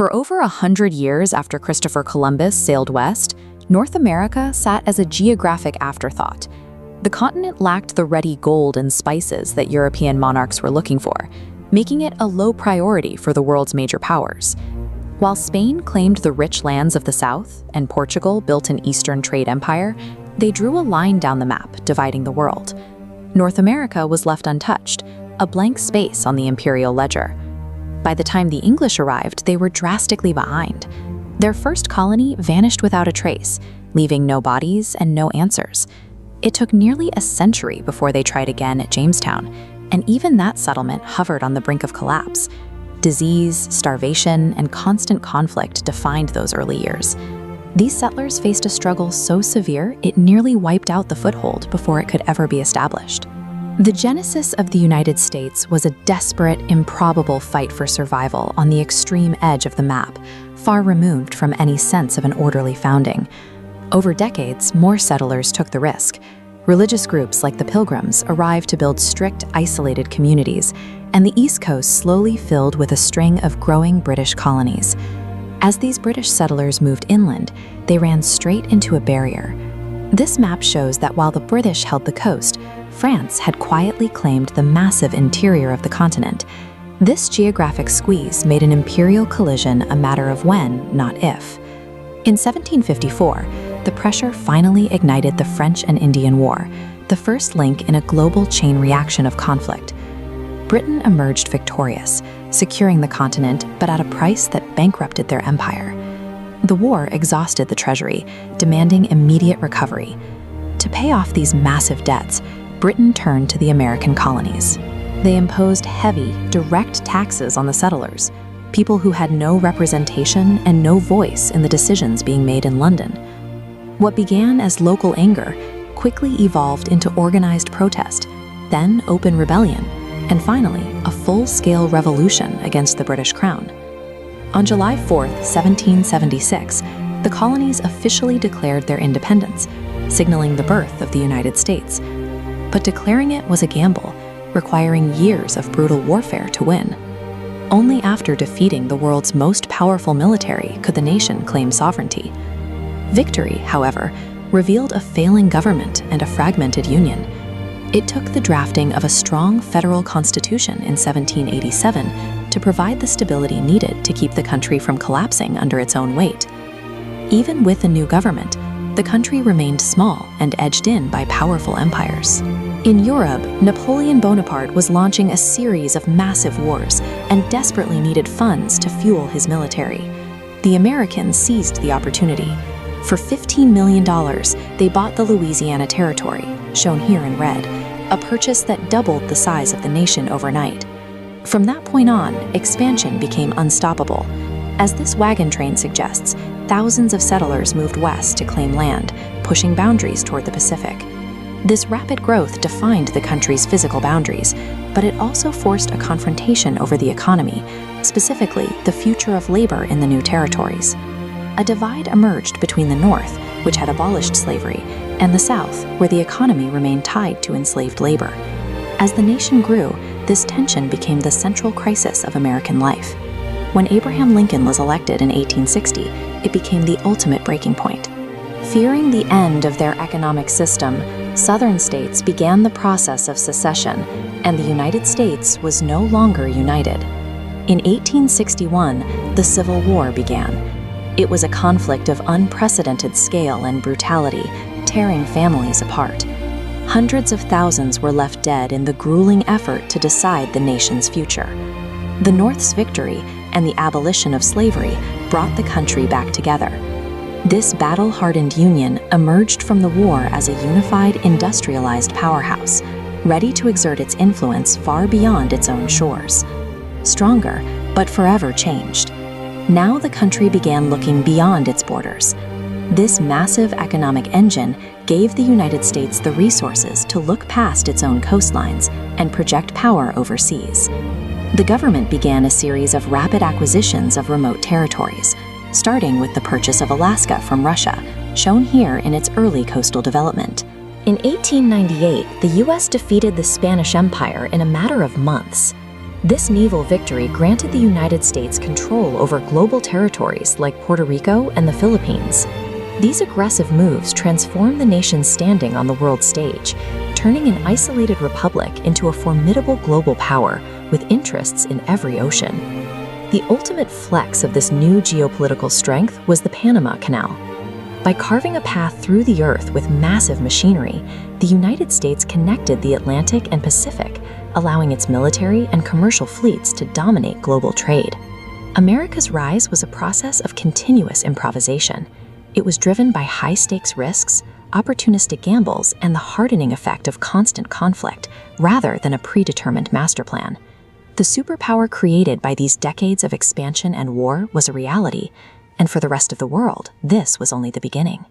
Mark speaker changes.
Speaker 1: For over 100 years after Christopher Columbus sailed west, North America sat as a geographic afterthought. The continent lacked the ready gold and spices that European monarchs were looking for, making it a low priority for the world's major powers. While Spain claimed the rich lands of the south and Portugal built an eastern trade empire, they drew a line down the map, dividing the world. North America was left untouched, a blank space on the imperial ledger. By the time the English arrived, they were drastically behind. Their first colony vanished without a trace, leaving no bodies and no answers. It took nearly a century before they tried again at Jamestown, and even that settlement hovered on the brink of collapse. Disease, starvation, and constant conflict defined those early years. These settlers faced a struggle so severe it nearly wiped out the foothold before it could ever be established. The genesis of the United States was a desperate, improbable fight for survival on the extreme edge of the map, far removed from any sense of an orderly founding. Over decades, more settlers took the risk. Religious groups like the Pilgrims arrived to build strict, isolated communities, and the East Coast slowly filled with a string of growing British colonies. As these British settlers moved inland, they ran straight into a barrier. This map shows that while the British held the coast, France had quietly claimed the massive interior of the continent. This geographic squeeze made an imperial collision a matter of when, not if. In 1754, the pressure finally ignited the French and Indian War, the first link in a global chain reaction of conflict. Britain emerged victorious, securing the continent, but at a price that bankrupted their empire. The war exhausted the treasury, demanding immediate recovery. To pay off these massive debts, Britain turned to the American colonies. They imposed heavy, direct taxes on the settlers, people who had no representation and no voice in the decisions being made in London. What began as local anger quickly evolved into organized protest, then open rebellion, and finally, a full-scale revolution against the British Crown. On July 4, 1776, the colonies officially declared their independence, signaling the birth of the United States. But declaring it was a gamble, requiring years of brutal warfare to win. Only after defeating the world's most powerful military could the nation claim sovereignty. Victory, however, revealed a failing government and a fragmented union. It took the drafting of a strong federal constitution in 1787 to provide the stability needed to keep the country from collapsing under its own weight. Even with a new government, the country remained small and edged in by powerful empires. In Europe, Napoleon Bonaparte was launching a series of massive wars and desperately needed funds to fuel his military. The Americans seized the opportunity. For $15 million, they bought the Louisiana Territory, shown here in red, a purchase that doubled the size of the nation overnight. From that point on, expansion became unstoppable. As this wagon train suggests, thousands of settlers moved west to claim land, pushing boundaries toward the Pacific. This rapid growth defined the country's physical boundaries, but it also forced a confrontation over the economy, specifically the future of labor in the new territories. A divide emerged between the North, which had abolished slavery, and the South, where the economy remained tied to enslaved labor. As the nation grew, this tension became the central crisis of American life. When Abraham Lincoln was elected in 1860, it became the ultimate breaking point. Fearing the end of their economic system, Southern states began the process of secession, and the United States was no longer united. In 1861, the Civil War began. It was a conflict of unprecedented scale and brutality, tearing families apart. Hundreds of thousands were left dead in the grueling effort to decide the nation's future. The North's victory and the abolition of slavery brought the country back together. This battle-hardened union emerged from the war as a unified, industrialized powerhouse, ready to exert its influence far beyond its own shores. Stronger, but forever changed. Now the country began looking beyond its borders. This massive economic engine gave the United States the resources to look past its own coastlines and project power overseas. The government began a series of rapid acquisitions of remote territories, starting with the purchase of Alaska from Russia, shown here in its early coastal development. In 1898, the U.S. defeated the Spanish Empire in a matter of months. This naval victory granted the United States control over global territories like Puerto Rico and the Philippines. These aggressive moves transformed the nation's standing on the world stage, turning an isolated republic into a formidable global power with interests in every ocean. The ultimate flex of this new geopolitical strength was the Panama Canal. By carving a path through the Earth with massive machinery, the United States connected the Atlantic and Pacific, allowing its military and commercial fleets to dominate global trade. America's rise was a process of continuous improvisation. It was driven by high-stakes risks, opportunistic gambles, and the hardening effect of constant conflict, rather than a predetermined master plan. The superpower created by these decades of expansion and war was a reality, and for the rest of the world, this was only the beginning.